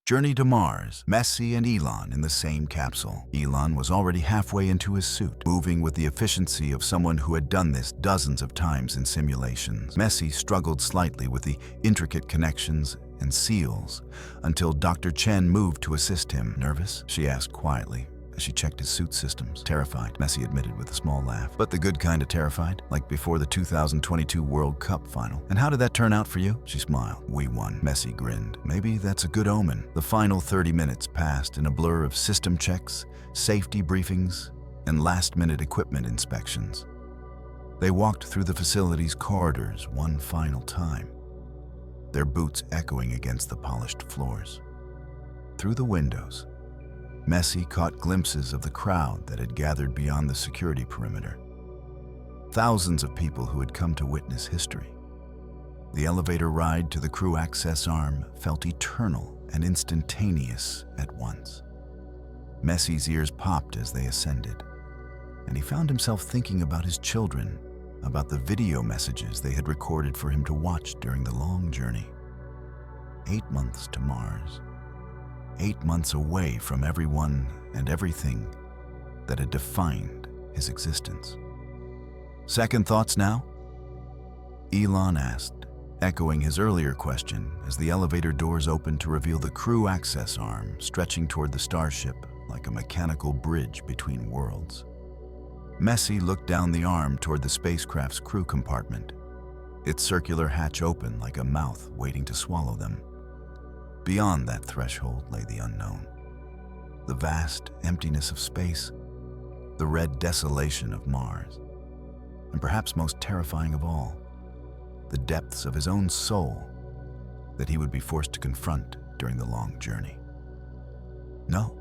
Journey to Mars, Messi and Elon in the same capsule. Elon was already halfway into his suit, moving with the efficiency of someone who had done this dozens of times in simulations. Messi struggled slightly with the intricate connections and seals until Dr. Chen moved to assist him. Nervous? She asked quietly as she checked his suit systems. Terrified, Messi admitted with a small laugh. But the good kind of terrified, like before the 2022 World Cup final. And how did that turn out for you? She smiled. We won. Messi grinned. Maybe that's a good omen. The final 30 minutes passed in a blur of system checks, safety briefings, and last-minute equipment inspections. They walked through the facility's corridors one final time, their boots echoing against the polished floors. Through the windows, Messi caught glimpses of the crowd that had gathered beyond the security perimeter. Thousands of people who had come to witness history. The elevator ride to the crew access arm felt eternal and instantaneous at once. Messi's ears popped as they ascended, and he found himself thinking about his children, about the video messages they had recorded for him to watch during the long journey. 8 months to Mars. 8 months away from everyone and everything that had defined his existence. Second thoughts now? Elon asked, echoing his earlier question as the elevator doors opened to reveal the crew access arm stretching toward the starship like a mechanical bridge between worlds. Messi looked down the arm toward the spacecraft's crew compartment, its circular hatch open like a mouth waiting to swallow them. Beyond that threshold lay the unknown, the vast emptiness of space, the red desolation of Mars, and perhaps most terrifying of all, the depths of his own soul that he would be forced to confront during the long journey. "No,"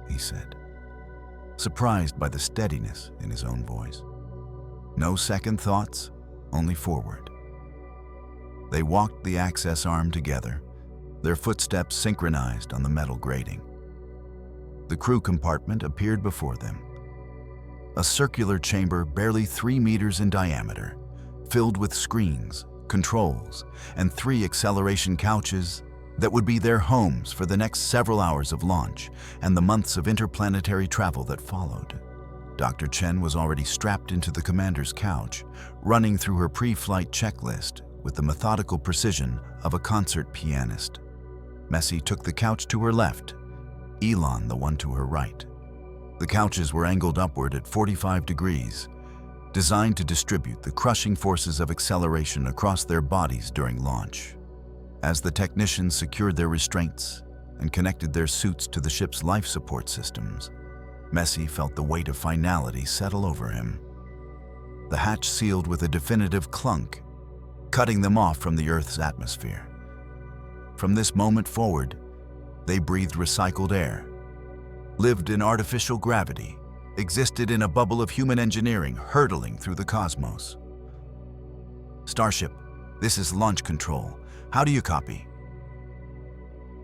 he said, surprised by the steadiness in his own voice. No second thoughts, only forward. They walked the access arm together, their footsteps synchronized on the metal grating. The crew compartment appeared before them, a circular chamber barely 3 meters in diameter, filled with screens, controls, and 3 acceleration couches that would be their homes for the next several hours of launch and the months of interplanetary travel that followed. Dr. Chen was already strapped into the commander's couch, running through her pre-flight checklist with the methodical precision of a concert pianist. Messi took the couch to her left, Elon the one to her right. The couches were angled upward at 45 degrees, designed to distribute the crushing forces of acceleration across their bodies during launch. As the technicians secured their restraints and connected their suits to the ship's life support systems, Messi felt the weight of finality settle over him. The hatch sealed with a definitive clunk, cutting them off from the Earth's atmosphere. From this moment forward, they breathed recycled air, lived in artificial gravity, existed in a bubble of human engineering hurtling through the cosmos. "Starship, this is launch control. How do you copy?"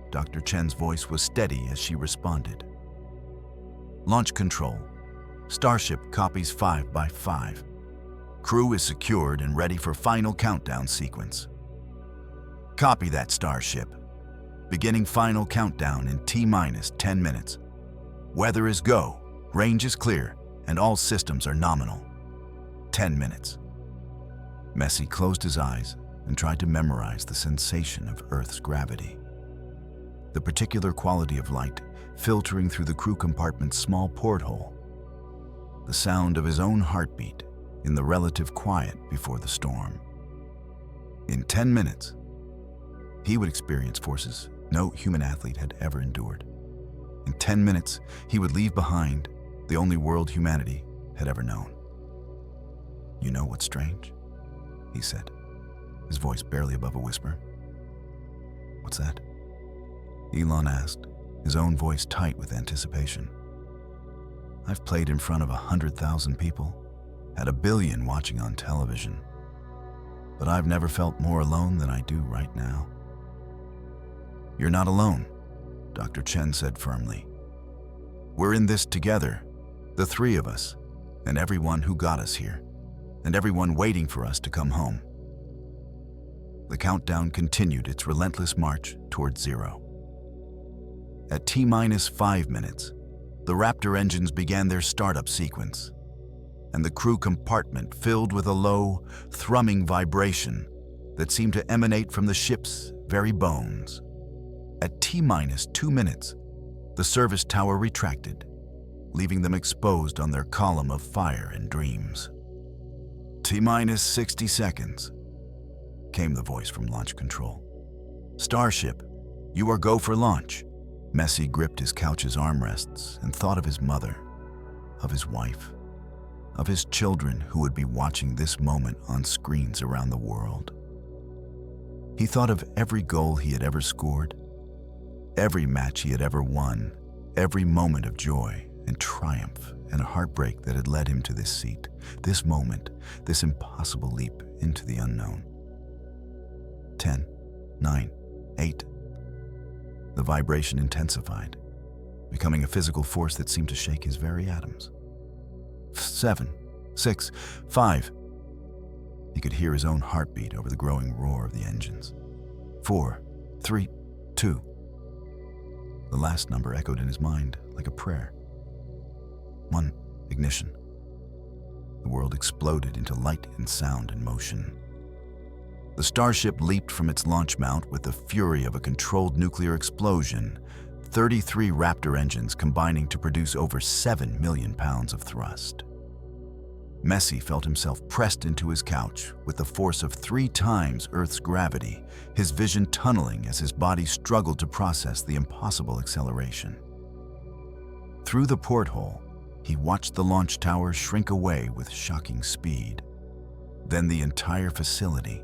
Dr. Chen's voice was steady as she responded. "Launch control. Starship copies 5 by 5. Crew is secured and ready for final countdown sequence." "Copy that, Starship. Beginning final countdown in T-minus 10 minutes. Weather is go, range is clear, and all systems are nominal. 10 minutes. Messi closed his eyes and tried to memorize the sensation of Earth's gravity. The particular quality of light filtering through the crew compartment's small porthole. The sound of his own heartbeat in the relative quiet before the storm. In 10 minutes, he would experience forces no human athlete had ever endured. In 10 minutes, he would leave behind the only world humanity had ever known. "You know what's strange?" he said, his voice barely above a whisper. "What's that?" Elon asked, his own voice tight with anticipation. "I've played in front of 100,000 people, had 1 billion watching on television, but I've never felt more alone than I do right now." "You're not alone," Dr. Chen said firmly. "We're in this together, the 3 of us, and everyone who got us here, and everyone waiting for us to come home." The countdown continued its relentless march toward 0. At T-minus 5 minutes, the Raptor engines began their startup sequence, and the crew compartment filled with a low, thrumming vibration that seemed to emanate from the ship's very bones. At T-minus 2 minutes, the service tower retracted, leaving them exposed on their column of fire and dreams. T-minus 60 seconds, came the voice from launch control. "Starship, you are go for launch." Messi gripped his couch's armrests and thought of his mother, of his wife, of his children who would be watching this moment on screens around the world. He thought of every goal he had ever scored, every match he had ever won, every moment of joy and triumph and heartbreak that had led him to this seat, this moment, this impossible leap into the unknown. 10, 9, 8. The vibration intensified, becoming a physical force that seemed to shake his very atoms. 7, 6, 5. He could hear his own heartbeat over the growing roar of the engines. 4, 3, 2. The last number echoed in his mind like a prayer. 1. Ignition. The world exploded into light and sound and motion. The Starship leaped from its launch mount with the fury of a controlled nuclear explosion, 33 Raptor engines combining to produce over 7 million pounds of thrust. Messi felt himself pressed into his couch with the force of 3 times Earth's gravity, his vision tunneling as his body struggled to process the impossible acceleration. Through the porthole, he watched the launch tower shrink away with shocking speed. Then the entire facility,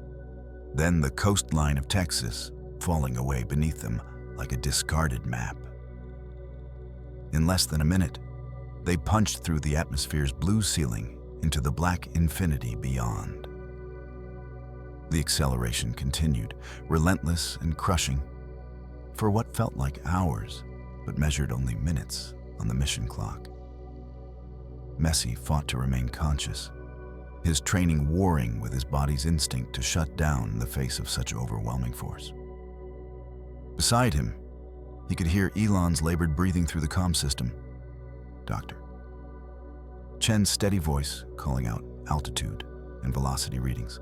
then the coastline of Texas falling away beneath them like a discarded map. In less than a minute, they punched through the atmosphere's blue ceiling into the black infinity beyond. The acceleration continued, relentless and crushing, for what felt like hours, but measured only minutes on the mission clock. Messi fought to remain conscious, his training warring with his body's instinct to shut down in the face of such overwhelming force. Beside him, he could hear Elon's labored breathing through the comm system. "Doctor." Chen's steady voice calling out altitude and velocity readings.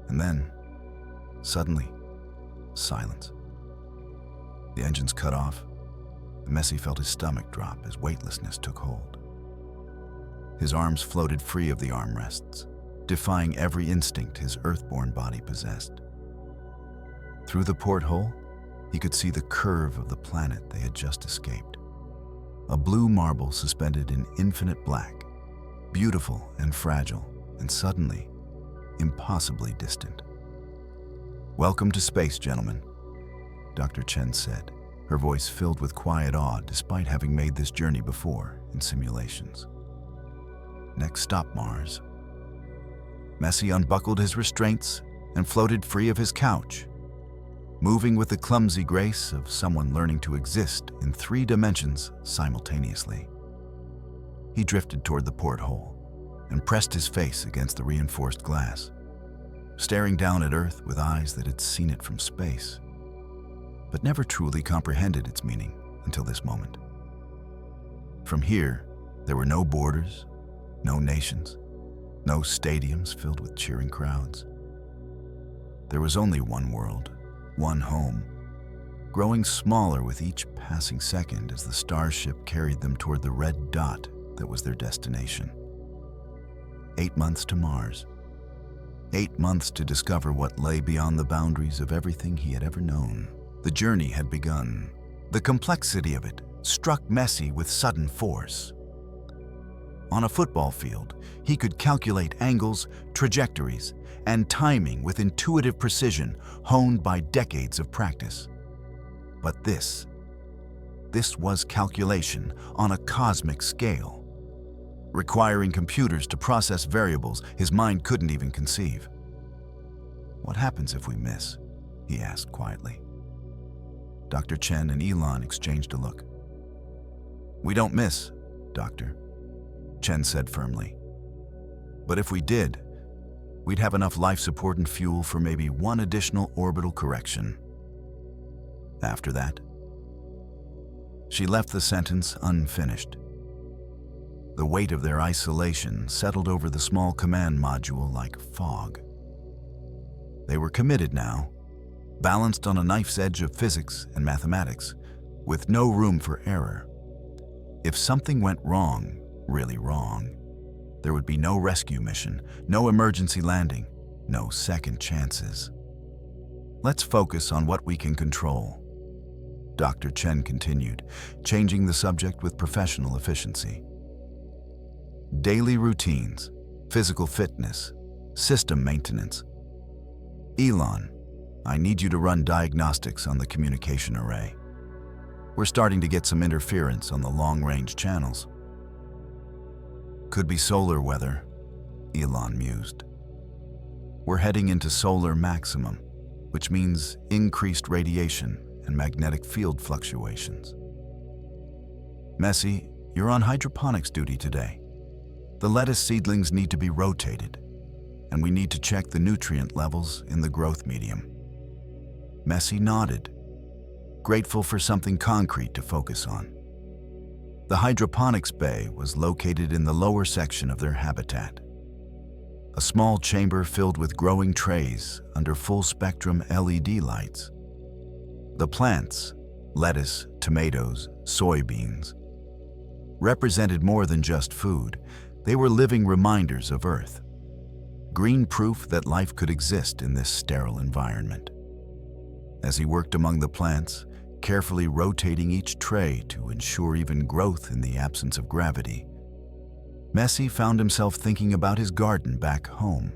And then, suddenly, silence. The engines cut off, and Messi felt his stomach drop as weightlessness took hold. His arms floated free of the armrests, defying every instinct his earthborn body possessed. Through the porthole, he could see the curve of the planet they had just escaped. A blue marble suspended in infinite black, beautiful and fragile, and suddenly, impossibly distant. "Welcome to space, gentlemen," Dr. Chen said, her voice filled with quiet awe despite having made this journey before in simulations. "Next stop, Mars." Messi unbuckled his restraints and floated free of his couch, moving with the clumsy grace of someone learning to exist in 3 dimensions simultaneously. He drifted toward the porthole and pressed his face against the reinforced glass, staring down at Earth with eyes that had seen it from space, but never truly comprehended its meaning until this moment. From here, there were no borders, no nations, no stadiums filled with cheering crowds. There was only one world, one home, growing smaller with each passing second as the Starship carried them toward the red dot that was their destination. 8 months to Mars. 8 months to discover what lay beyond the boundaries of everything he had ever known. The journey had begun. The complexity of it struck Messi with sudden force. On a football field, he could calculate angles, trajectories, and timing with intuitive precision honed by decades of practice. But this was calculation on a cosmic scale, requiring computers to process variables his mind couldn't even conceive. "What happens if we miss?" he asked quietly. Dr. Chen and Elon exchanged a look. "We don't miss, Doctor," Chen said firmly. "But if we did, we'd have enough life support and fuel for maybe one additional orbital correction. After that, She left the sentence unfinished. The weight of their isolation settled over the small command module like fog. They were committed now, balanced on a knife's edge of physics and mathematics, with no room for error. If something went wrong, really wrong, there would be no rescue mission, no emergency landing, no second chances. Let's focus on what we can control, Dr. Chen continued, changing the subject with professional efficiency. Daily routines, physical fitness, system maintenance. Elon, I need you to run diagnostics on the communication array. We're starting to get some interference on the long-range channels. Could be solar weather, Elon mused. We're heading into solar maximum, which means increased radiation and magnetic field fluctuations. Messi, you're on hydroponics duty today. The lettuce seedlings need to be rotated, and we need to check the nutrient levels in the growth medium. Messi nodded, grateful for something concrete to focus on. The hydroponics bay was located in the lower section of their habitat. A small chamber filled with growing trays under full-spectrum LED lights. The plants, lettuce, tomatoes, soybeans, represented more than just food. They were living reminders of Earth, green proof that life could exist in this sterile environment. As he worked among the plants, carefully rotating each tray to ensure even growth in the absence of gravity, Messi found himself thinking about his garden back home.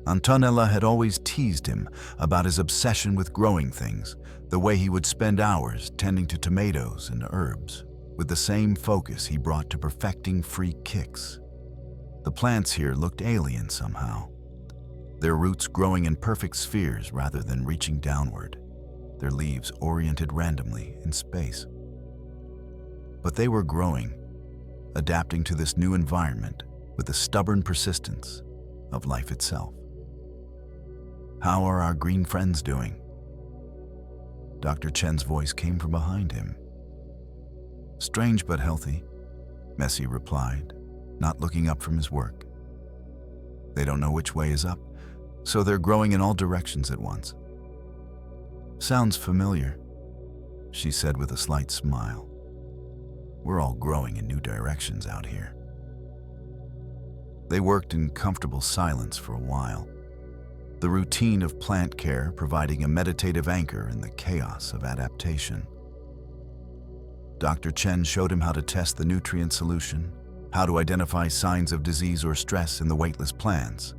Antonella had always teased him about his obsession with growing things, the way he would spend hours tending to tomatoes and herbs, with the same focus he brought to perfecting free kicks. The plants here looked alien somehow, their roots growing in perfect spheres rather than reaching downward, their leaves oriented randomly in space. But they were growing, adapting to this new environment with the stubborn persistence of life itself. How are our green friends doing? Dr. Chen's voice came from behind him. Strange but healthy, Messi replied, not looking up from his work. They don't know which way is up, so they're growing in all directions at once. Sounds familiar, she said with a slight smile. We're all growing in new directions out here. They worked in comfortable silence for a while, the routine of plant care providing a meditative anchor in the chaos of adaptation. Dr. Chen showed him how to test the nutrient solution, how to identify signs of disease or stress in the weightless plants,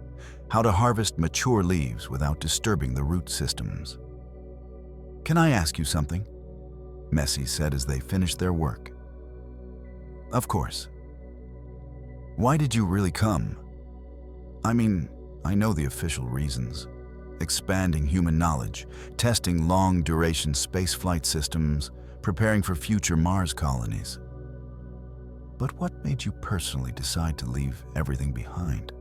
how to harvest mature leaves without disturbing the root systems. Can I ask you something? Messi said as they finished their work. Of course. Why did you really come? I mean, I know the official reasons. Expanding human knowledge, testing long-duration spaceflight systems, preparing for future Mars colonies. But what made you personally decide to leave everything behind?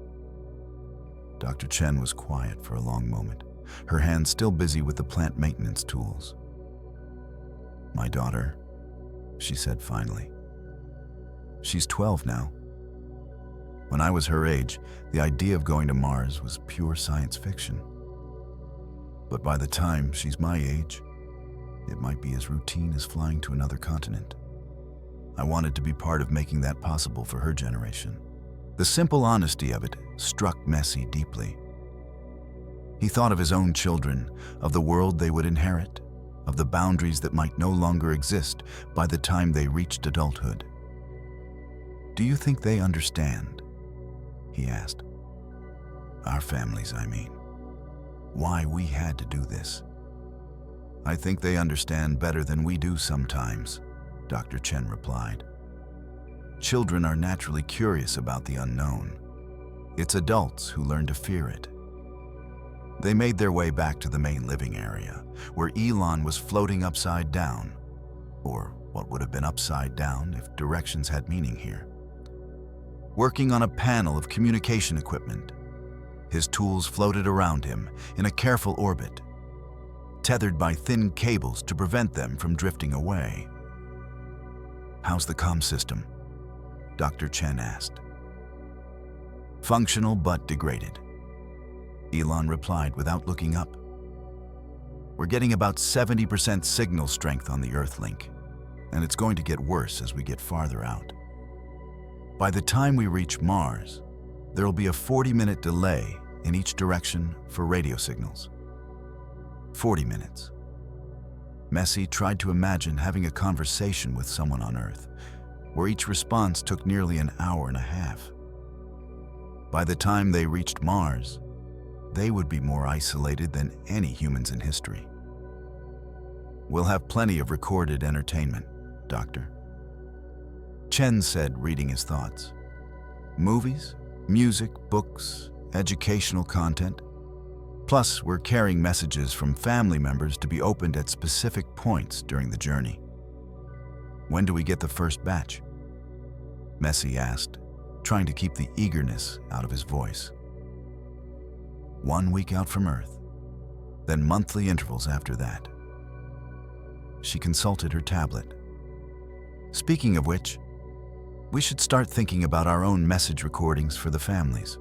Dr. Chen was quiet for a long moment, her hands still busy with the plant maintenance tools. My daughter, she said finally. She's 12 now. When I was her age, the idea of going to Mars was pure science fiction. But by the time she's my age, it might be as routine as flying to another continent. I wanted to be part of making that possible for her generation. The simple honesty of it struck Messi deeply. He thought of his own children, of the world they would inherit, of the boundaries that might no longer exist by the time they reached adulthood. Do you think they understand? He asked. Our families, I mean. Why we had to do this. I think they understand better than we do sometimes, Dr. Chen replied. Children are naturally curious about the unknown. It's adults who learn to fear it. They made their way back to the main living area, where Elon was floating upside down, or what would have been upside down if directions had meaning here. Working on a panel of communication equipment, his tools floated around him in a careful orbit, tethered by thin cables to prevent them from drifting away. "How's the comm system?" Dr. Chen asked. "Functional but degraded," Elon replied without looking up. "We're getting about 70% signal strength on the Earthlink, and it's going to get worse as we get farther out. By the time we reach Mars, there'll be a 40-minute delay in each direction for radio signals." 40 minutes. Messi tried to imagine having a conversation with someone on Earth, where each response took nearly an hour and a half. By the time they reached Mars, they would be more isolated than any humans in history. "We'll have plenty of recorded entertainment, Doctor," Chen said, reading his thoughts. "Movies, music, books, educational content. Plus, we're carrying messages from family members to be opened at specific points during the journey." "When do we get the first batch?" Messi asked, trying to keep the eagerness out of his voice. "1 week out from Earth, then monthly intervals after that." She consulted her tablet. "Speaking of which, we should start thinking about our own message recordings for the families.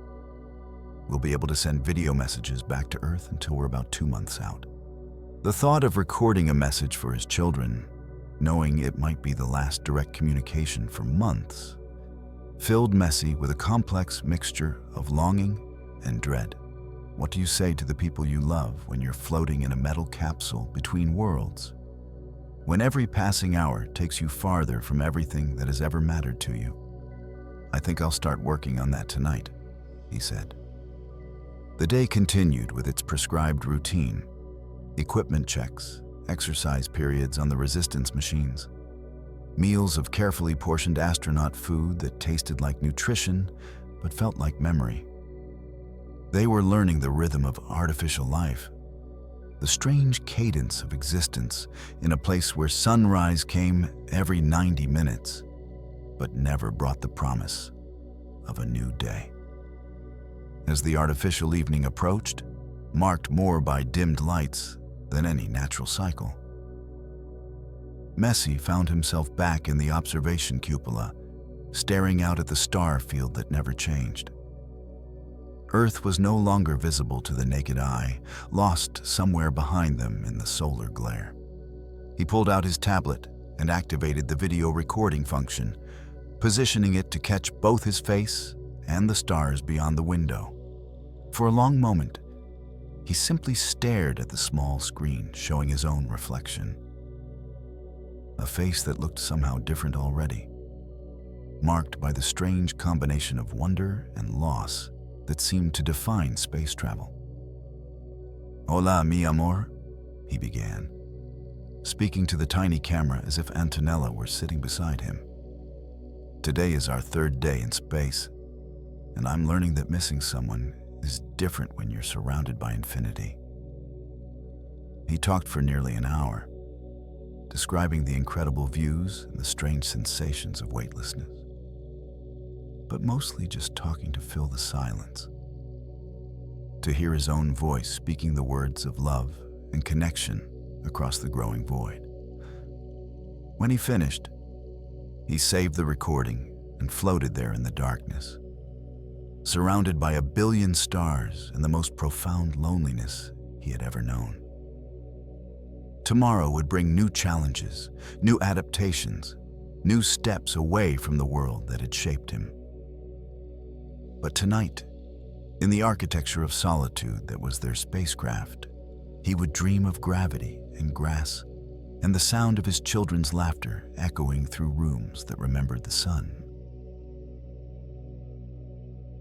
We'll be able to send video messages back to Earth until we're about 2 months out." The thought of recording a message for his children, knowing it might be the last direct communication for months, filled Messi with a complex mixture of longing and dread. What do you say to the people you love when you're floating in a metal capsule between worlds? When every passing hour takes you farther from everything that has ever mattered to you? "I think I'll start working on that tonight," he said. The day continued with its prescribed routine: equipment checks, exercise periods on the resistance machines, meals of carefully portioned astronaut food that tasted like nutrition but felt like memory. They were learning the rhythm of artificial life, the strange cadence of existence in a place where sunrise came every 90 minutes, but never brought the promise of a new day. As the artificial evening approached, marked more by dimmed lights than any natural cycle, Messi found himself back in the observation cupola, staring out at the star field that never changed. Earth was no longer visible to the naked eye, lost somewhere behind them in the solar glare. He pulled out his tablet and activated the video recording function, positioning it to catch both his face and the stars beyond the window. For a long moment, he simply stared at the small screen showing his own reflection. A face that looked somehow different already, marked by the strange combination of wonder and loss that seemed to define space travel. "Hola, mi amor," he began, speaking to the tiny camera as if Antonella were sitting beside him. "Today is our 3rd day in space, and I'm learning that missing someone is different when you're surrounded by infinity." He talked for nearly an hour, describing the incredible views and the strange sensations of weightlessness, but mostly just talking to fill the silence, to hear his own voice speaking the words of love and connection across the growing void. When he finished, he saved the recording and floated there in the darkness, surrounded by a billion stars and the most profound loneliness he had ever known. Tomorrow would bring new challenges, new adaptations, new steps away from the world that had shaped him. But tonight, in the architecture of solitude that was their spacecraft, he would dream of gravity and grass and the sound of his children's laughter echoing through rooms that remembered the sun.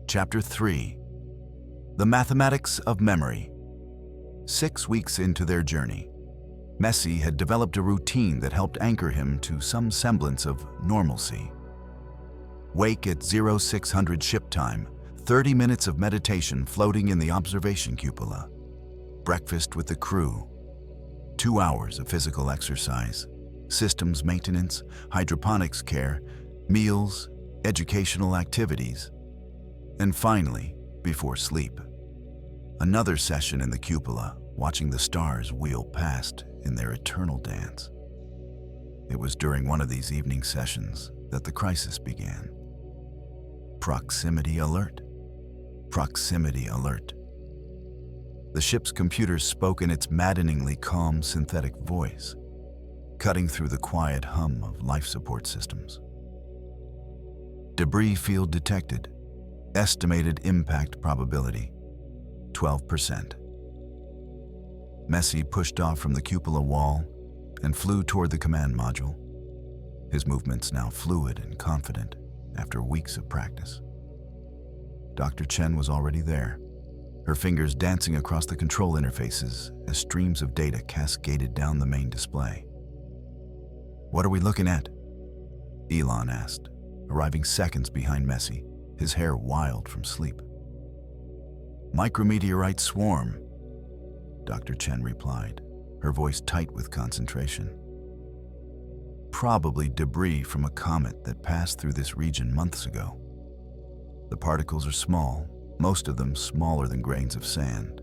Chapter 3: The Mathematics of Memory. 6 weeks into their journey, Messi had developed a routine that helped anchor him to some semblance of normalcy. Wake at 0600 ship time, 30 minutes of meditation floating in the observation cupola, breakfast with the crew, 2 hours of physical exercise, systems maintenance, hydroponics care, meals, educational activities, and finally, before sleep, another session in the cupola, watching the stars wheel past in their eternal dance. It was during one of these evening sessions that the crisis began. Proximity alert. Proximity alert. The ship's computers spoke in its maddeningly calm synthetic voice, cutting through the quiet hum of life support systems. Debris field detected. Estimated impact probability, 12%. Messi pushed off from the cupola wall and flew toward the command module, his movements now fluid and confident after weeks of practice. Dr. Chen was already there, her fingers dancing across the control interfaces as streams of data cascaded down the main display. "What are we looking at?" Elon asked, arriving seconds behind Messi, his hair wild from sleep. "Micrometeorite swarm," Dr. Chen replied, her voice tight with concentration. "Probably debris from a comet that passed through this region months ago. The particles are small, most of them smaller than grains of sand.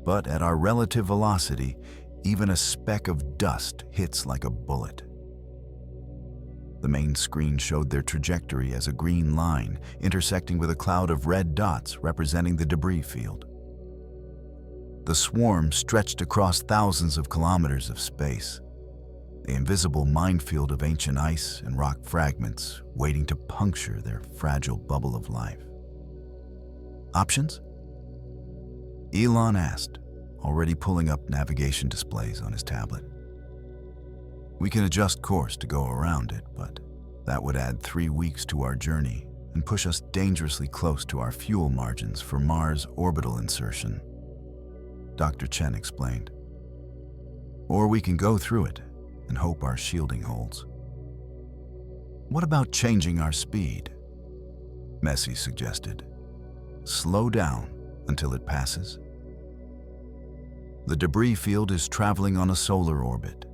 But at our relative velocity, even a speck of dust hits like a bullet." The main screen showed their trajectory as a green line intersecting with a cloud of red dots representing the debris field. The swarm stretched across thousands of kilometers of space, the invisible minefield of ancient ice and rock fragments waiting to puncture their fragile bubble of life. "Options?" Elon asked, already pulling up navigation displays on his tablet. "We can adjust course to go around it, but that would add 3 weeks to our journey and push us dangerously close to our fuel margins for Mars orbital insertion," Dr. Chen explained. "Or we can go through it and hope our shielding holds." "What about changing our speed?" Messi suggested. "Slow down until it passes." "The debris field is traveling on a solar orbit.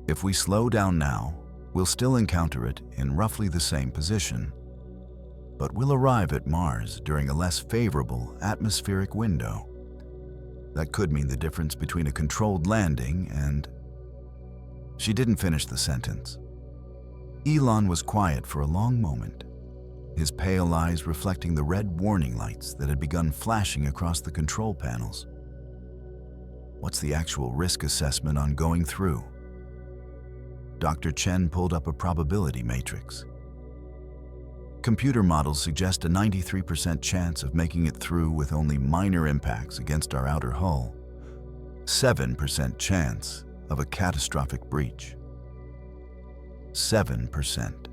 If we slow down now, we'll still encounter it in roughly the same position, but we'll arrive at Mars during a less favorable atmospheric window. That could mean the difference between a controlled landing and..." She didn't finish the sentence. Elon was quiet for a long moment, his pale eyes reflecting the red warning lights that had begun flashing across the control panels. "What's the actual risk assessment on going through?" Dr. Chen pulled up a probability matrix. "Computer models suggest a 93% chance of making it through with only minor impacts against our outer hull. 7% chance of a catastrophic breach." 7%,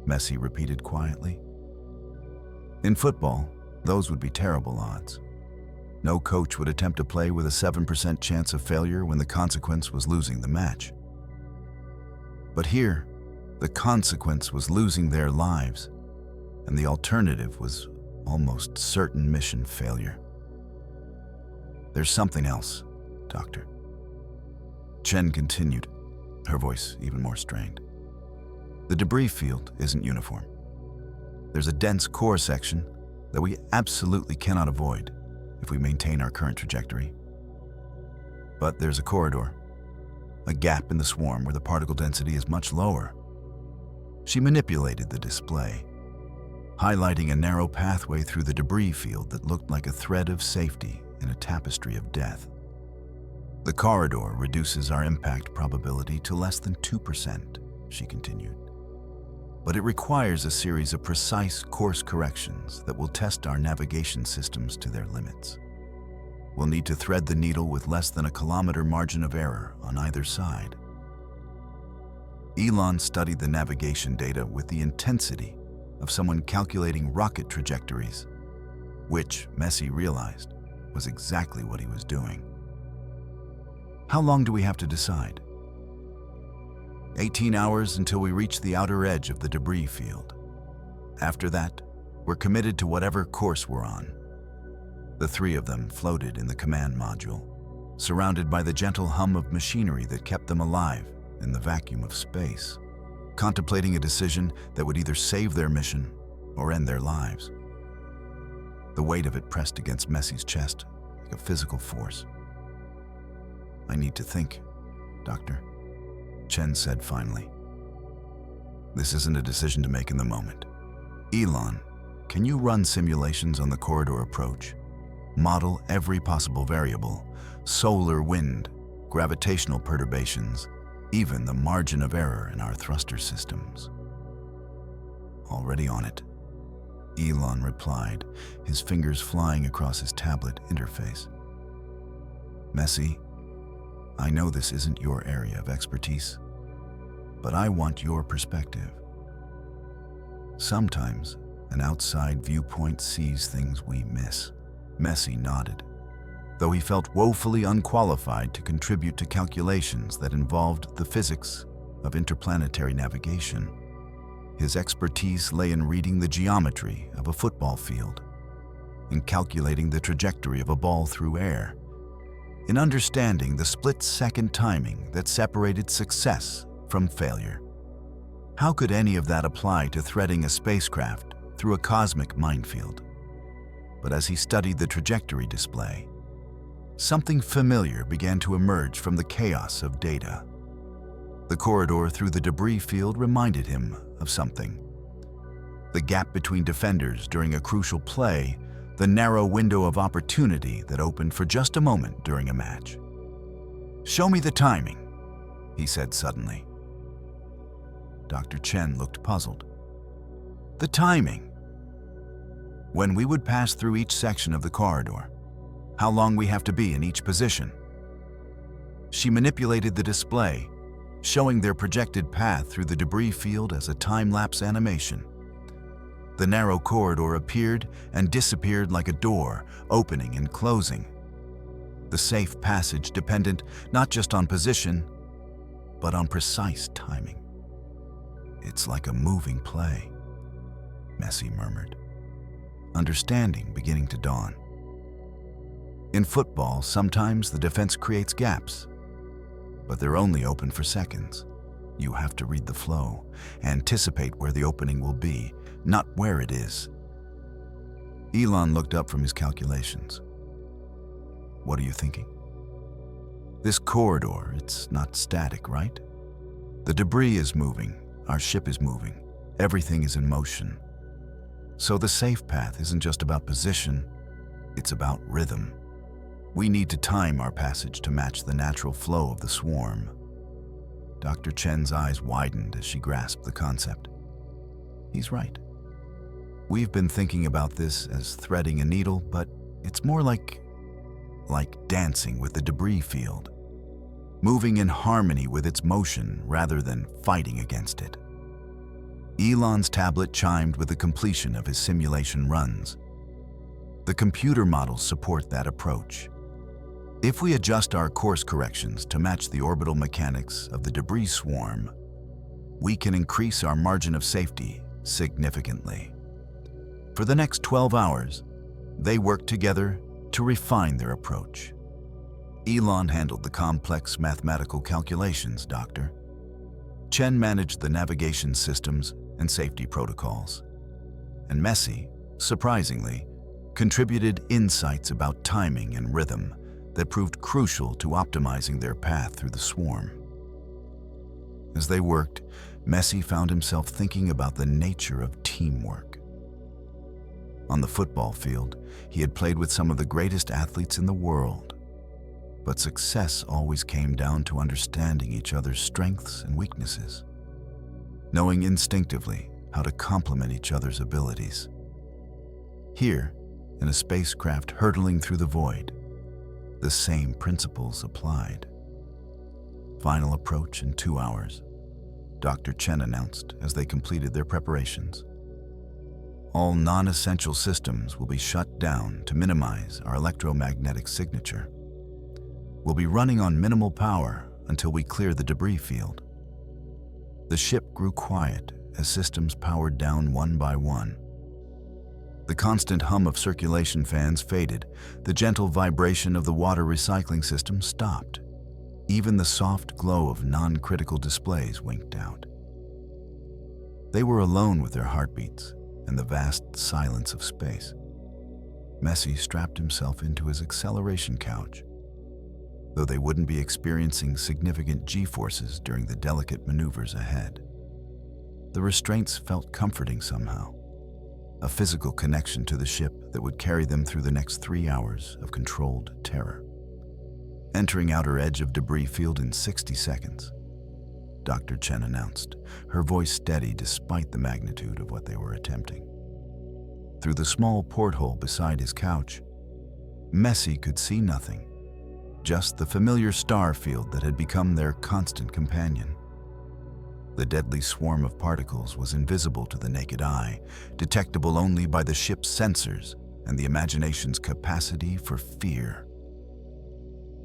Messi repeated quietly. "In football, those would be terrible odds. No coach would attempt to play with a 7% chance of failure when the consequence was losing the match. But here, the consequence was losing their lives, and the alternative was almost certain mission failure." "There's something else, Doctor," Chen continued, her voice even more strained. "The debris field isn't uniform. There's a dense core section that we absolutely cannot avoid if we maintain our current trajectory. But there's a corridor, a gap in the swarm where the particle density is much lower." She manipulated the display, highlighting a narrow pathway through the debris field that looked like a thread of safety in a tapestry of death. "The corridor reduces our impact probability to less than 2%, she continued. "But it requires a series of precise course corrections that will test our navigation systems to their limits. We'll need to thread the needle with less than a kilometer margin of error on either side." Elon studied the navigation data with the intensity of someone calculating rocket trajectories, which, Messi realized, was exactly what he was doing. "How long do we have to decide?" 18 hours until we reach the outer edge of the debris field. After that, we're committed to whatever course we're on." The three of them floated in the command module, surrounded by the gentle hum of machinery that kept them alive in the vacuum of space, contemplating a decision that would either save their mission or end their lives. The weight of it pressed against Messi's chest like a physical force. "I need to think, Doctor," Chen said finally. "This isn't a decision to make in the moment. Elon, can you run simulations on the corridor approach? Model every possible variable, solar wind, gravitational perturbations, even the margin of error in our thruster systems." "Already on it," Elon replied, his fingers flying across his tablet interface. "Messi, I know this isn't your area of expertise, but I want your perspective. Sometimes an outside viewpoint sees things we miss." Messi nodded, though he felt woefully unqualified to contribute to calculations that involved the physics of interplanetary navigation. His expertise lay in reading the geometry of a football field, in calculating the trajectory of a ball through air, in understanding the split-second timing that separated success from failure. How could any of that apply to threading a spacecraft through a cosmic minefield? But as he studied the trajectory display, something familiar began to emerge from the chaos of data. The corridor through the debris field reminded him of something. The gap between defenders during a crucial play, the narrow window of opportunity that opened for just a moment during a match. "Show me the timing," he said suddenly. Dr. Chen looked puzzled. "The timing? When we would pass through each section of the corridor, how long we have to be in each position." She manipulated the display, showing their projected path through the debris field as a time-lapse animation. The narrow corridor appeared and disappeared like a door, opening and closing. The safe passage dependent not just on position, but on precise timing. "It's like a moving play," Messi murmured, understanding beginning to dawn. In football, sometimes the defense creates gaps, but they're only open for seconds. You have to read the flow, anticipate where the opening will be, not where it is. Elon looked up from his calculations. "What are you thinking?" "This corridor, it's not static, right? The debris is moving, our ship is moving, everything is in motion. So the safe path isn't just about position, it's about rhythm. We need to time our passage to match the natural flow of the swarm." Dr. Chen's eyes widened as she grasped the concept. He's right. We've been thinking about this as threading a needle, but it's more like dancing with the debris field, moving in harmony with its motion rather than fighting against it. Elon's tablet chimed with the completion of his simulation runs. The computer models support that approach. If we adjust our course corrections to match the orbital mechanics of the debris swarm, we can increase our margin of safety significantly. For the next 12 hours, they worked together to refine their approach. Elon handled the complex mathematical calculations, Doctor. Chen managed the navigation systems and safety protocols. And Messi, surprisingly, contributed insights about timing and rhythm that proved crucial to optimizing their path through the swarm. As they worked, Messi found himself thinking about the nature of teamwork. On the football field, he had played with some of the greatest athletes in the world, but success always came down to understanding each other's strengths and weaknesses, knowing instinctively how to complement each other's abilities. Here, in a spacecraft hurtling through the void, the same principles applied. "Final approach in 2 hours," Dr. Chen announced as they completed their preparations. "All non-essential systems will be shut down to minimize our electromagnetic signature. We'll be running on minimal power until we clear the debris field." The ship grew quiet as systems powered down one by one. The constant hum of circulation fans faded, the gentle vibration of the water recycling system stopped. Even the soft glow of non-critical displays winked out. They were alone with their heartbeats and the vast silence of space. Messi strapped himself into his acceleration couch. though they wouldn't be experiencing significant G-forces during the delicate maneuvers ahead. The restraints felt comforting somehow, a physical connection to the ship that would carry them through the next 3 hours of controlled terror. Entering outer edge of debris field in 60 seconds, Dr. Chen announced, her voice steady despite the magnitude of what they were attempting. Through the small porthole beside his couch, Messi could see nothing, just the familiar star field that had become their constant companion. The deadly swarm of particles was invisible to the naked eye, detectable only by the ship's sensors and the imagination's capacity for fear.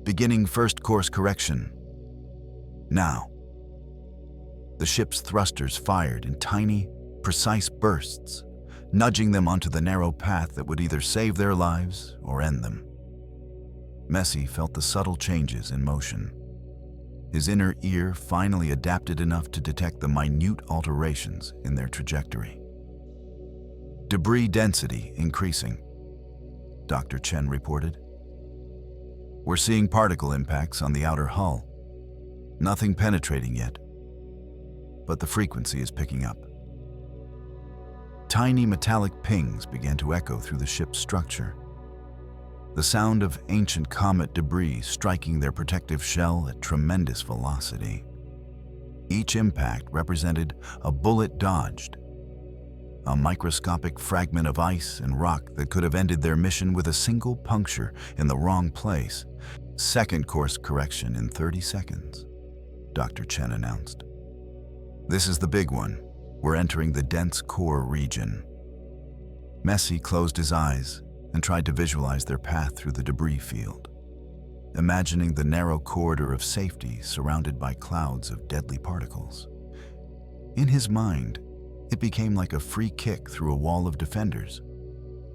Beginning first course correction. Now. The ship's thrusters fired in tiny, precise bursts, nudging them onto the narrow path that would either save their lives or end them. Messi felt the subtle changes in motion. His inner ear finally adapted enough to detect the minute alterations in their trajectory. Debris density increasing, Dr. Chen reported. We're seeing particle impacts on the outer hull. Nothing penetrating yet, but the frequency is picking up. Tiny metallic pings began to echo through the ship's structure, the sound of ancient comet debris striking their protective shell at tremendous velocity. Each impact represented a bullet dodged, a microscopic fragment of ice and rock that could have ended their mission with a single puncture in the wrong place. Second course correction in 30 seconds, Dr. Chen announced. This is the big one. We're entering the dense core region. Messi closed his eyes and tried to visualize their path through the debris field, imagining the narrow corridor of safety surrounded by clouds of deadly particles. In his mind, it became like a free kick through a wall of defenders,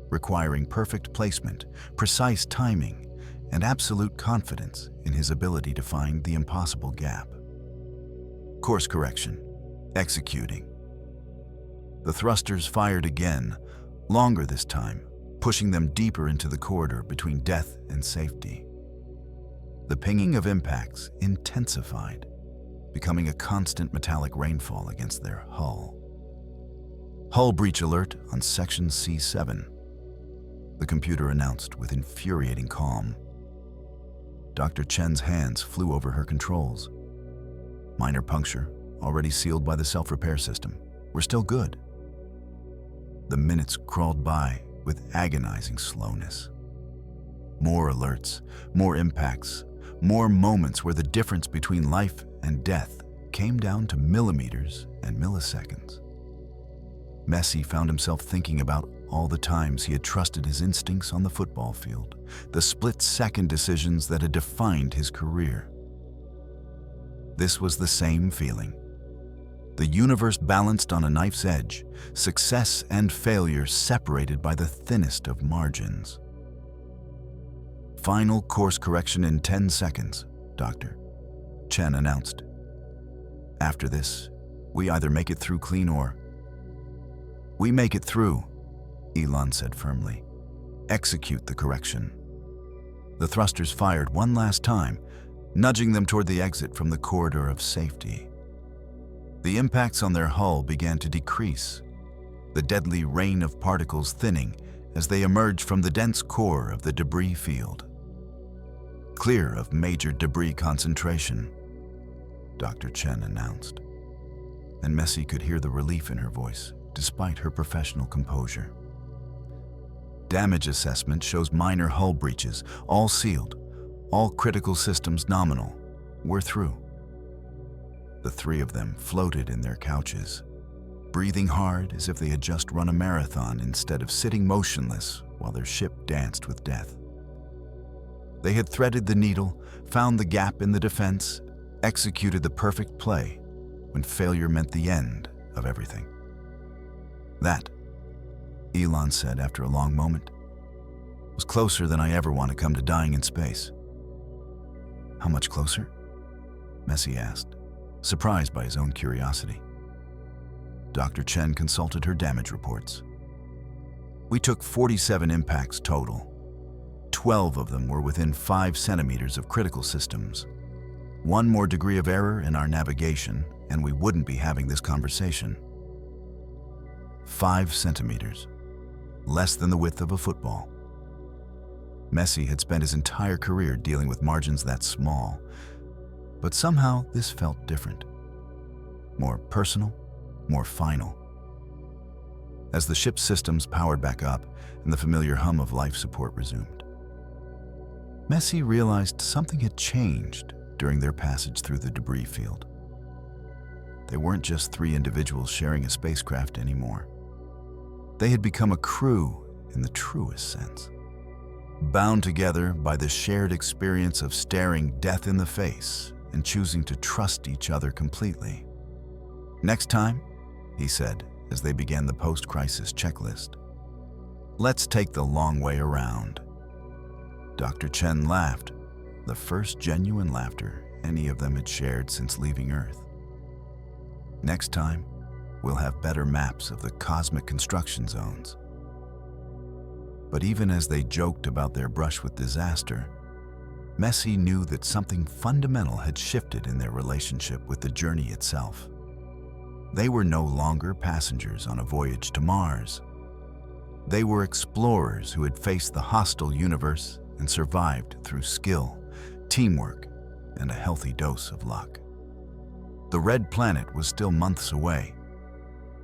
requiring perfect placement, precise timing, and absolute confidence in his ability to find the impossible gap. Course correction. Executing. The thrusters fired again, longer this time, pushing them deeper into the corridor between death and safety. The pinging of impacts intensified, becoming a constant metallic rainfall against their hull. Hull breach alert on section C7, the computer announced with infuriating calm. Dr. Chen's hands flew over her controls. Minor puncture, already sealed by the self-repair system, were still good. The minutes crawled by with agonizing slowness. More alerts, more impacts, more moments where the difference between life and death came down to millimeters and milliseconds. Messi found himself thinking about all the times he had trusted his instincts on the football field, the split-second decisions that had defined his career. This was the same feeling. The universe balanced on a knife's edge, success and failure separated by the thinnest of margins. Final course correction in 10 seconds, Dr. Chen announced. After this, we either make it through clean or... We make it through, Elon said firmly. Execute the correction. The thrusters fired one last time, nudging them toward the exit from the corridor of safety. The impacts on their hull began to decrease, the deadly rain of particles thinning as they emerged from the dense core of the debris field. Clear of major debris concentration, Dr. Chen announced, and Messi could hear the relief in her voice despite her professional composure. Damage assessment shows minor hull breaches, all sealed, all critical systems nominal. We're through. The three of them floated in their couches, breathing hard as if they had just run a marathon instead of sitting motionless while their ship danced with death. They had threaded the needle, found the gap in the defense, executed the perfect play when failure meant the end of everything. That, Elon said after a long moment, was closer than I ever want to come to dying in space. How much closer? Messi asked, surprised by his own curiosity. Dr. Chen consulted her damage reports. We took 47 impacts total. 12 of them were within 5 centimeters of critical systems. One more degree of error in our navigation, and we wouldn't be having this conversation. 5 centimeters, less than the width of a football. Messi had spent his entire career dealing with margins that small, but somehow this felt different. More personal, more final. As the ship's systems powered back up and the familiar hum of life support resumed, Messi realized something had changed during their passage through the debris field. They weren't just 3 individuals sharing a spacecraft anymore. They had become a crew in the truest sense, bound together by the shared experience of staring death in the face and choosing to trust each other completely. "Next time," he said as they began the post-crisis checklist, "let's take the long way around." Dr. Chen laughed, the first genuine laughter any of them had shared since leaving Earth. "Next time, we'll have better maps of the cosmic construction zones." But even as they joked about their brush with disaster, Messi knew that something fundamental had shifted in their relationship with the journey itself. They were no longer passengers on a voyage to Mars. They were explorers who had faced the hostile universe and survived through skill, teamwork, and a healthy dose of luck. The red planet was still months away,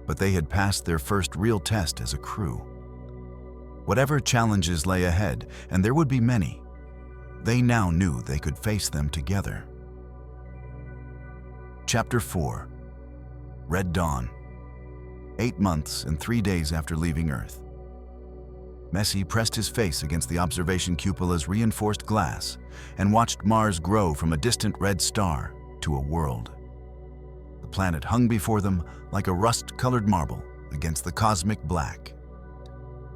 but they had passed their first real test as a crew. Whatever challenges lay ahead, and there would be many, they now knew they could face them together. Chapter 4. Red Dawn. 8 months and 3 days after leaving Earth. Messi pressed his face against the observation cupola's reinforced glass and watched Mars grow from a distant red star to a world. The planet hung before them like a rust-colored marble against the cosmic black,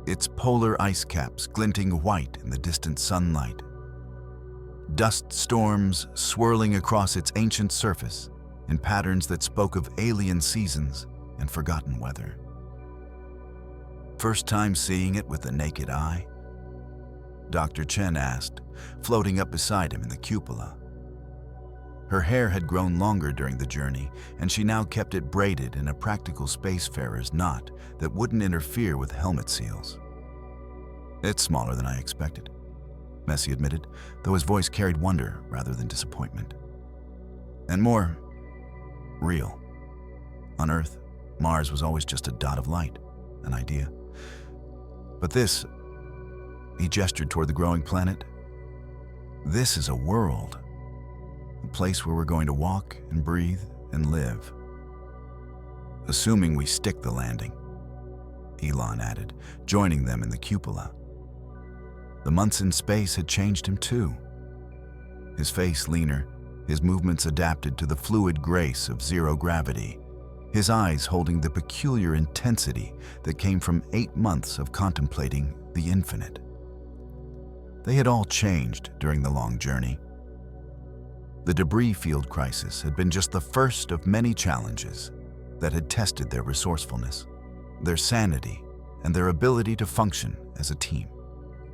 its polar ice caps glinting white in the distant sunlight. Dust storms swirling across its ancient surface in patterns that spoke of alien seasons and forgotten weather. "First time seeing it with the naked eye?" Dr. Chen asked, floating up beside him in the cupola. Her hair had grown longer during the journey, and she now kept it braided in a practical spacefarer's knot that wouldn't interfere with helmet seals. "It's smaller than I expected," Messi admitted, though his voice carried wonder rather than disappointment. "And more real. On Earth, Mars was always just a dot of light, an idea. But this," he gestured toward the growing planet, "this is a world. A place where we're going to walk and breathe and live. Assuming we stick the landing," Elon added, joining them in the cupola. The months in space had changed him too. His face leaner, his movements adapted to the fluid grace of zero gravity, his eyes holding the peculiar intensity that came from 8 months of contemplating the infinite. They had all changed during the long journey. The debris field crisis had been just the first of many challenges that had tested their resourcefulness, their sanity, and their ability to function as a team.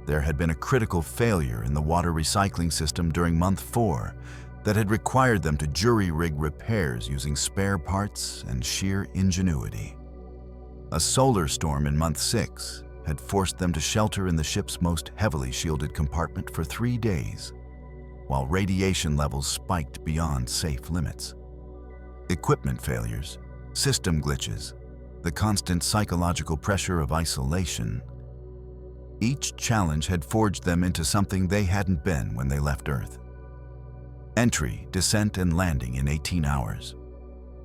There had been a critical failure in the water recycling system during month 4 that had required them to jury-rig repairs using spare parts and sheer ingenuity. A solar storm in month 6 had forced them to shelter in the ship's most heavily shielded compartment for 3 days, while radiation levels spiked beyond safe limits. Equipment failures, system glitches, the constant psychological pressure of isolation. Each challenge had forged them into something they hadn't been when they left Earth. "Entry, descent, and landing in 18 hours,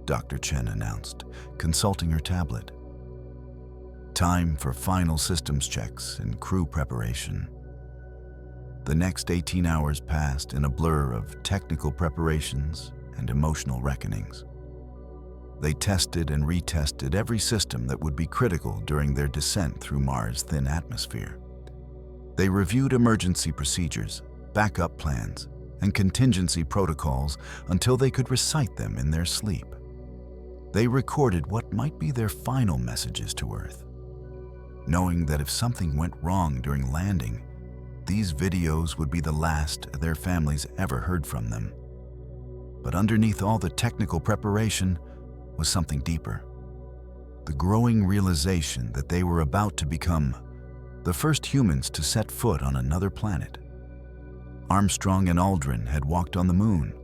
Dr. Chen announced, consulting her tablet. "Time for final systems checks and crew preparation." The next 18 hours passed in a blur of technical preparations and emotional reckonings. They tested and retested every system that would be critical during their descent through Mars' thin atmosphere. They reviewed emergency procedures, backup plans, and contingency protocols until they could recite them in their sleep. They recorded what might be their final messages to Earth, knowing that if something went wrong during landing, These videos would be the last their families ever heard from them. But underneath all the technical preparation was something deeper. The growing realization that they were about to become the first humans to set foot on another planet. Armstrong and Aldrin had walked on the moon,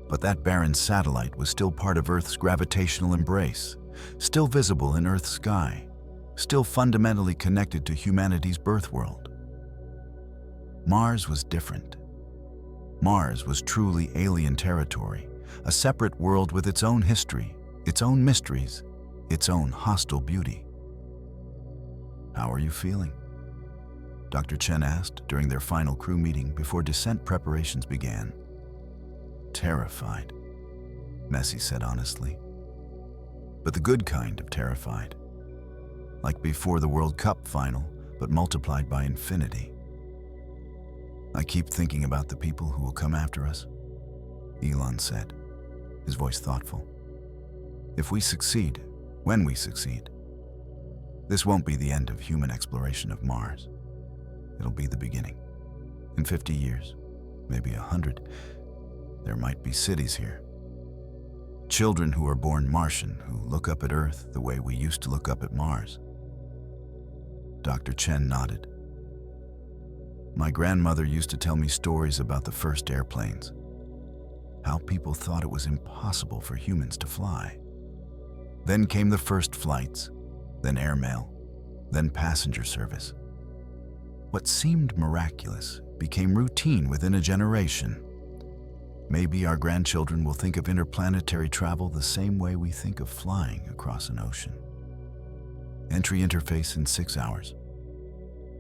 but that barren satellite was still part of Earth's gravitational embrace, still visible in Earth's sky, still fundamentally connected to humanity's birth world. Mars was different. Mars was truly alien territory, a separate world with its own history, its own mysteries, its own hostile beauty. "How are you feeling?" Dr. Chen asked during their final crew meeting before descent preparations began. "Terrified," Messi said honestly. But the good kind of terrified. Like before the World Cup final, but multiplied by infinity. "I keep thinking about the people who will come after us," Elon said, his voice thoughtful. "If we succeed, when we succeed, this won't be the end of human exploration of Mars. It'll be the beginning. In 50 years, maybe 100, there might be cities here. Children who are born Martian, who look up at Earth the way we used to look up at Mars." Dr. Chen nodded. "My grandmother used to tell me stories about the first airplanes, how people thought it was impossible for humans to fly. Then came the first flights, then airmail, then passenger service. What seemed miraculous became routine within a generation. Maybe our grandchildren will think of interplanetary travel the same way we think of flying across an ocean. Entry interface in 6 hours,"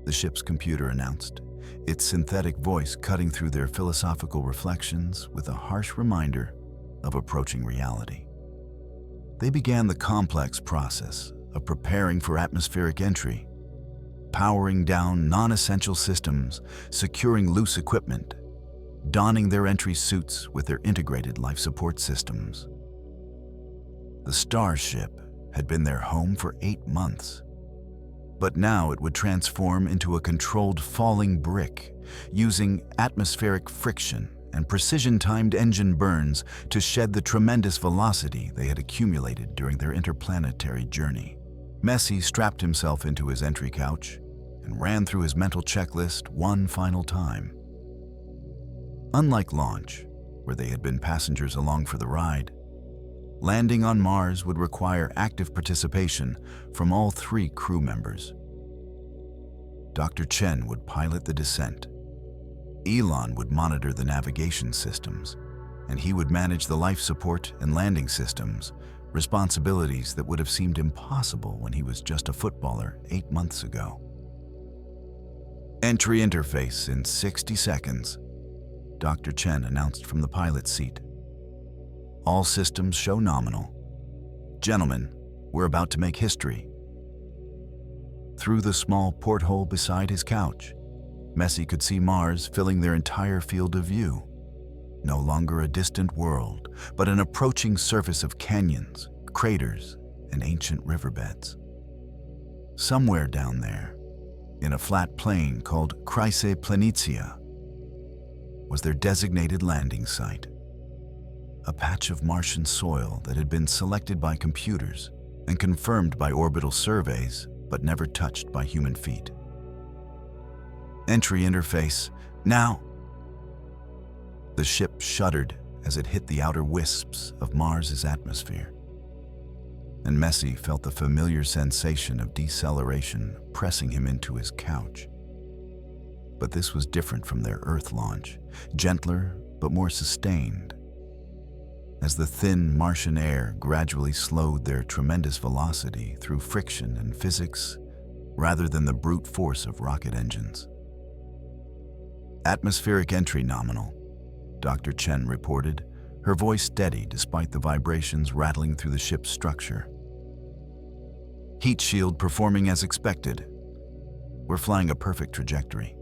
the ship's computer announced, its synthetic voice cutting through their philosophical reflections with a harsh reminder of approaching reality. They began the complex process of preparing for atmospheric entry, powering down non-essential systems, securing loose equipment, donning their entry suits with their integrated life support systems. The Starship had been their home for 8 months, but now it would transform into a controlled falling brick, using atmospheric friction and precision-timed engine burns to shed the tremendous velocity they had accumulated during their interplanetary journey. Messi strapped himself into his entry couch and ran through his mental checklist one final time. Unlike launch, where they had been passengers along for the ride, landing on Mars would require active participation from all 3 crew members. Dr. Chen would pilot the descent. Elon would monitor the navigation systems, and he would manage the life support and landing systems, responsibilities that would have seemed impossible when he was just a footballer 8 months ago. "Entry interface in 60 seconds, Dr. Chen announced from the pilot's seat. "All systems show nominal. Gentlemen, we're about to make history." Through the small porthole beside his couch, Messi could see Mars filling their entire field of view. No longer a distant world, but an approaching surface of canyons, craters, and ancient riverbeds. Somewhere down there, in a flat plain called Chryse Planitia, was their designated landing site. A patch of Martian soil that had been selected by computers and confirmed by orbital surveys, but never touched by human feet. "Entry interface, now!" The ship shuddered as it hit the outer wisps of Mars's atmosphere. And Messi felt the familiar sensation of deceleration pressing him into his couch. But this was different from their Earth launch, gentler but more sustained. As the thin Martian air gradually slowed their tremendous velocity through friction and physics, rather than the brute force of rocket engines. "Atmospheric entry nominal," Dr. Chen reported, her voice steady despite the vibrations rattling through the ship's structure. "Heat shield performing as expected. We're flying a perfect trajectory."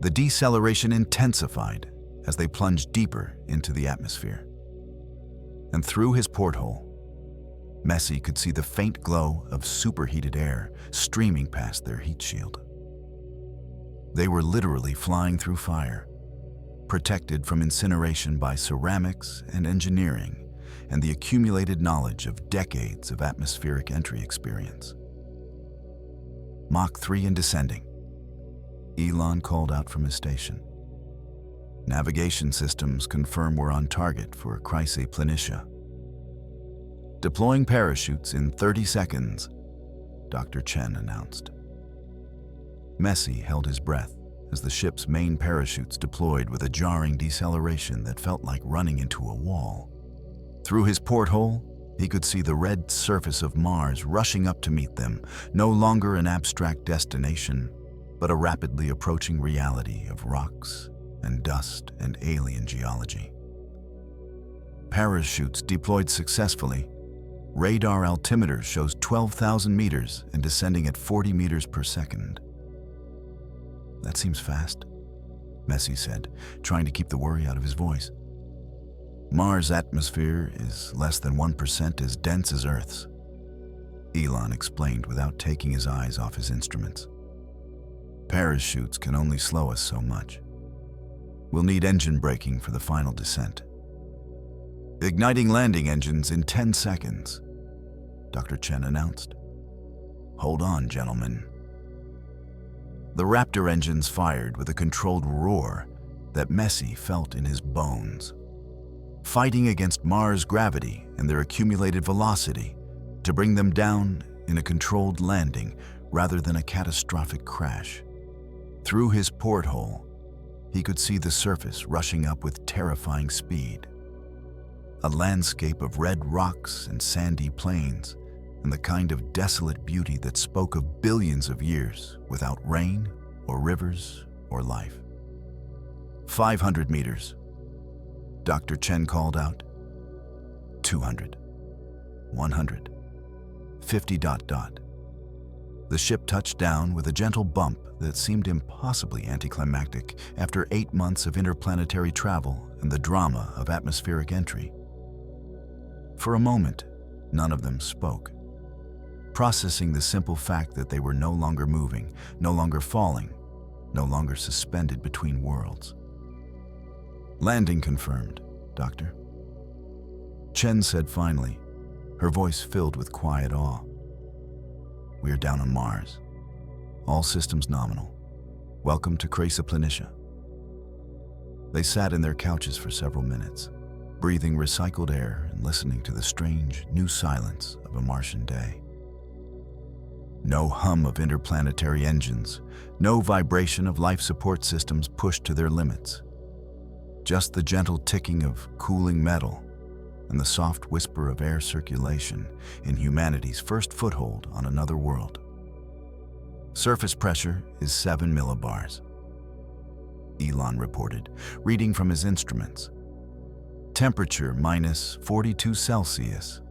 The deceleration intensified as they plunged deeper into the atmosphere. And through his porthole, Messi could see the faint glow of superheated air streaming past their heat shield. They were literally flying through fire, protected from incineration by ceramics and engineering and the accumulated knowledge of decades of atmospheric entry experience. Mach 3 and descending. Elon called out from his station. Navigation systems confirm we're on target for Chryse Planitia. Deploying parachutes in 30 seconds, Dr. Chen announced. Messi held his breath as the ship's main parachutes deployed with a jarring deceleration that felt like running into a wall. Through his porthole, he could see the red surface of Mars rushing up to meet them, no longer an abstract destination, but a rapidly approaching reality of rocks and dust and alien geology. Parachutes deployed successfully. Radar altimeter shows 12,000 meters and descending at 40 meters per second. That seems fast, Messi said, trying to keep the worry out of his voice. Mars' atmosphere is less than 1% as dense as Earth's, Elon explained without taking his eyes off his instruments. Parachutes can only slow us so much. We'll need engine braking for the final descent. Igniting landing engines in 10 seconds, Dr. Chen announced. Hold on, gentlemen. The Raptor engines fired with a controlled roar that Messi felt in his bones, fighting against Mars' gravity and their accumulated velocity to bring them down in a controlled landing rather than a catastrophic crash. Through his porthole, he could see the surface rushing up with terrifying speed. A landscape of red rocks and sandy plains, and the kind of desolate beauty that spoke of billions of years without rain or rivers or life. 500 meters, Dr. Chen called out. 200, 100, 50 ... The ship touched down with a gentle bump that seemed impossibly anticlimactic after 8 months of interplanetary travel and the drama of atmospheric entry. For a moment, none of them spoke, processing the simple fact that they were no longer moving, no longer falling, no longer suspended between worlds. Landing confirmed, Doctor. Chen said finally, her voice filled with quiet awe. We are down on Mars. All systems nominal. Welcome to Chryse Planitia. They sat in their couches for several minutes, breathing recycled air and listening to the strange, new silence of a Martian day. No hum of interplanetary engines, no vibration of life support systems pushed to their limits. Just the gentle ticking of cooling metal and the soft whisper of air circulation in humanity's first foothold on another world. Surface pressure is 7 millibars, Elon reported, reading from his instruments. Temperature minus 42 Celsius.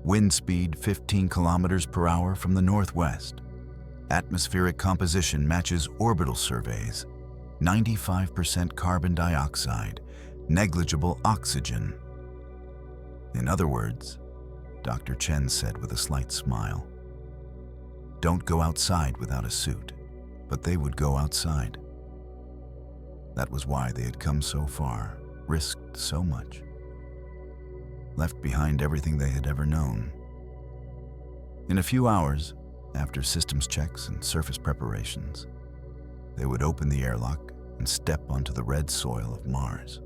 Wind speed 15 kilometers per hour from the northwest. Atmospheric composition matches orbital surveys. 95% carbon dioxide, negligible oxygen. In other words, Dr. Chen said with a slight smile, don't go outside without a suit, but they would go outside. That was why they had come so far, risked so much, left behind everything they had ever known. In a few hours, after systems checks and surface preparations, they would open the airlock and step onto the red soil of Mars.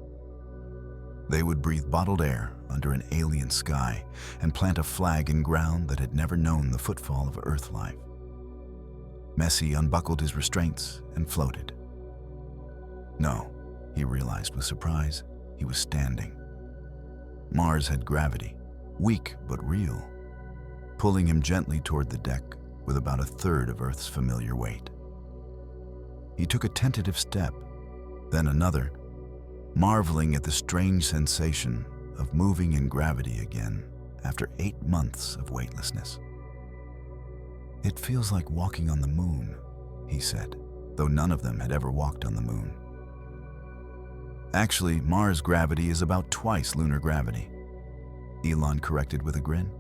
They would breathe bottled air under an alien sky and plant a flag in ground that had never known the footfall of Earth life. Messi unbuckled his restraints and floated. No, he realized with surprise, he was standing. Mars had gravity, weak but real, pulling him gently toward the deck with about a third of Earth's familiar weight. He took a tentative step, then another, marveling at the strange sensation of moving in gravity again after 8 months of weightlessness. It feels like walking on the moon, he said, though none of them had ever walked on the moon. Actually, Mars gravity is about twice lunar gravity, Elon corrected with a grin.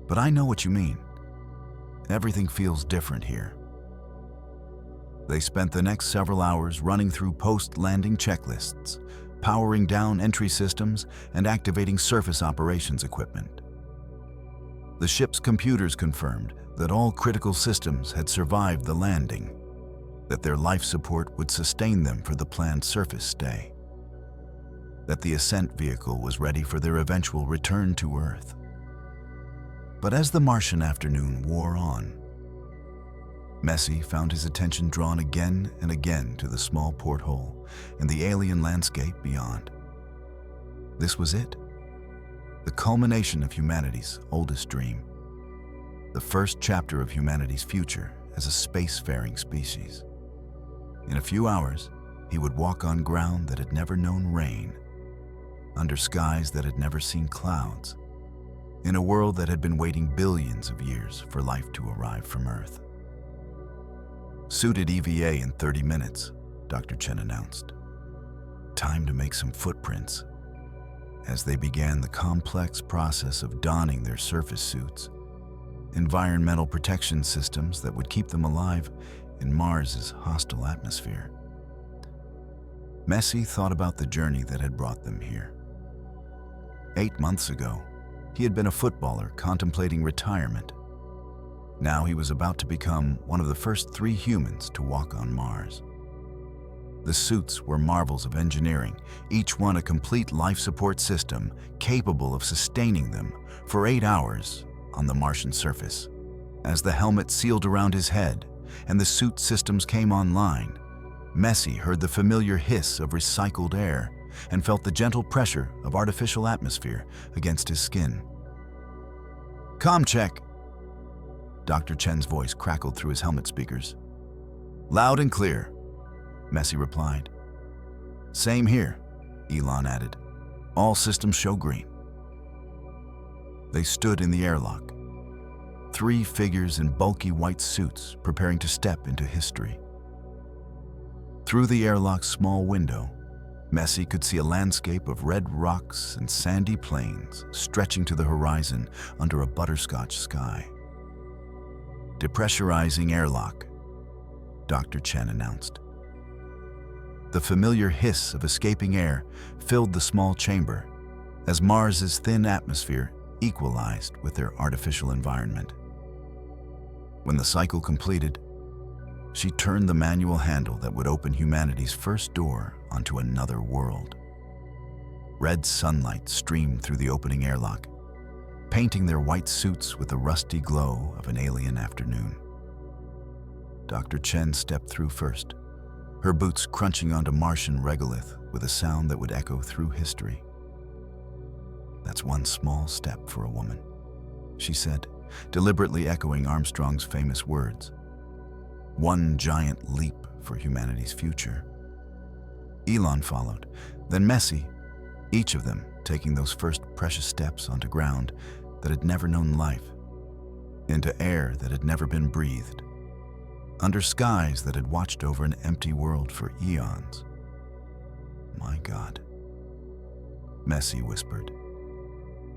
But I know what you mean. Everything feels different here. They spent the next several hours running through post-landing checklists, powering down entry systems, and activating surface operations equipment. The ship's computers confirmed that all critical systems had survived the landing, that their life support would sustain them for the planned surface stay, that the ascent vehicle was ready for their eventual return to Earth. But as the Martian afternoon wore on, Messi found his attention drawn again and again to the small porthole and the alien landscape beyond. This was it, the culmination of humanity's oldest dream, the first chapter of humanity's future as a spacefaring species. In a few hours, he would walk on ground that had never known rain, under skies that had never seen clouds, in a world that had been waiting billions of years for life to arrive from Earth. Suited EVA in 30 minutes, Dr. Chen announced. Time to make some footprints. As they began the complex process of donning their surface suits, environmental protection systems that would keep them alive in Mars's hostile atmosphere. Messi thought about the journey that had brought them here. 8 months ago, he had been a footballer contemplating retirement. Now he was about to become one of the first 3 humans to walk on Mars. The suits were marvels of engineering, each one a complete life support system capable of sustaining them for 8 hours on the Martian surface. As the helmet sealed around his head and the suit systems came online, Messi heard the familiar hiss of recycled air and felt the gentle pressure of artificial atmosphere against his skin. "Comm check." Dr. Chen's voice crackled through his helmet speakers. "Loud and clear," Messi replied. "Same here," Elon added. "All systems show green." They stood in the airlock, 3 figures in bulky white suits preparing to step into history. Through the airlock's small window, Messi could see a landscape of red rocks and sandy plains stretching to the horizon under a butterscotch sky. "Depressurizing airlock," Dr. Chen announced. The familiar hiss of escaping air filled the small chamber as Mars's thin atmosphere equalized with their artificial environment. When the cycle completed, she turned the manual handle that would open humanity's first door onto another world. Red sunlight streamed through the opening airlock, painting their white suits with the rusty glow of an alien afternoon. Dr. Chen stepped through first, her boots crunching onto Martian regolith with a sound that would echo through history. "That's one small step for a woman," she said, deliberately echoing Armstrong's famous words. "One giant leap for humanity's future." Elon followed, then Messi, each of them taking those first precious steps onto ground that had never known life, into air that had never been breathed, under skies that had watched over an empty world for eons. "My God," Messi whispered,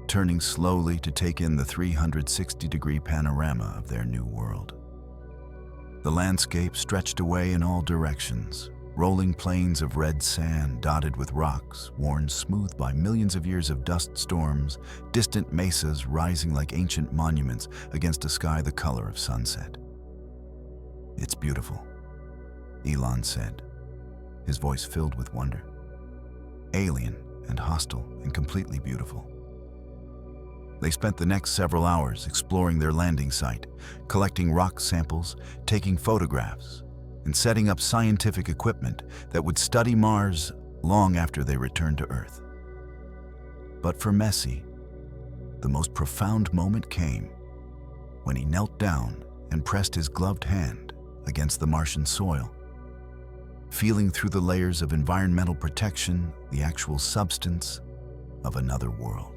turning slowly to take in the 360-degree panorama of their new world. The landscape stretched away in all directions, rolling plains of red sand dotted with rocks worn smooth by millions of years of dust storms, distant mesas rising like ancient monuments against a sky the color of sunset. "It's beautiful," Elon said, his voice filled with wonder. "Alien and hostile and completely beautiful." They spent the next several hours exploring their landing site, collecting rock samples, taking photographs, and setting up scientific equipment that would study Mars long after they returned to Earth. But for Messi, the most profound moment came when he knelt down and pressed his gloved hand against the Martian soil, feeling through the layers of environmental protection the actual substance of another world.